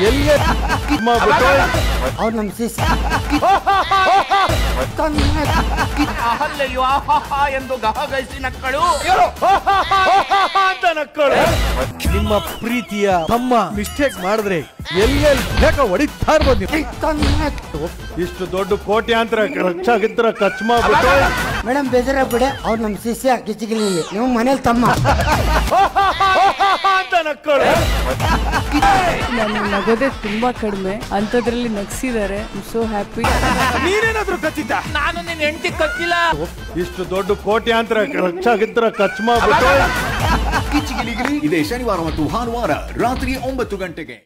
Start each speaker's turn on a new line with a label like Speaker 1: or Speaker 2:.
Speaker 1: ಎಲ್ಲಿ ಅವ್ರು ನಮ್ಮ ಶಿಷ್ಯ
Speaker 2: ಅಹಲ್ಯೆಯು ಆಹಾ ಎಂದು ಗಹಗೈಸಿ ನಕ್ಕಳು
Speaker 1: ಅಂತ ನಕ್ಕಳು. ನಿಮ್ಮ ಪ್ರೀತಿಯ ತಮ್ಮ ಮಿಸ್ಟೇಕ್ ಮಾಡಿದ್ರೆ ಎಲ್ಲೆಲ್ಲಿ ಬೇಕ ಹೊಡಿತಾ ಇರ್ಬೋದು ನೀವು. ಇಷ್ಟು ದೊಡ್ಡ ಕೋಟ್ಯಾಂತರ ಲಕ್ಷ ಖರ್ಚು ಮಾಡ್ಬಿಟ್ಟು
Speaker 3: ಮೇಡಮ್ ಬೇಜಾರಾಗ್ಬಿಡೆ, ಅವ್ರು ನಮ್ಮ ಶಿಷ್ಯ ಕಿಚಿಗಿಲಿ, ನೀವು ಮನೇಲಿ ತಮ್ಮ
Speaker 1: ಅಂತ ನಕ್ಕಳು.
Speaker 4: ನಾನು ನಗೋದೇ ತುಂಬಾ ಕಡಿಮೆ, ಅಂಥದ್ರಲ್ಲಿ ನಗ್ಸಿದ್ದಾರೆ. So happy.
Speaker 1: ನೀನೇನಾದ್ರೂ ಕಚ್ಚಿದ್ದ?
Speaker 2: ನಾನು ನಿನ್ನ ಹೆಂಡತಿ ಕಚ್ಚಿಲ್ಲ.
Speaker 1: ಇಷ್ಟು ದೊಡ್ಡ ಕೋಟ್ಯಾಂತರ ಲಕ್ಷ ಖರ್ಚು ಮಾಡ್ಬಿಟ್ಟು
Speaker 5: ಕಿಚ್ಚಿ ಗಿಲಿ ಗಿಲಿ ಇದೇ ಶನಿವಾರ ಮತ್ತು ಭಾನುವಾರ ರಾತ್ರಿ 9 ಗಂಟೆಗೆ.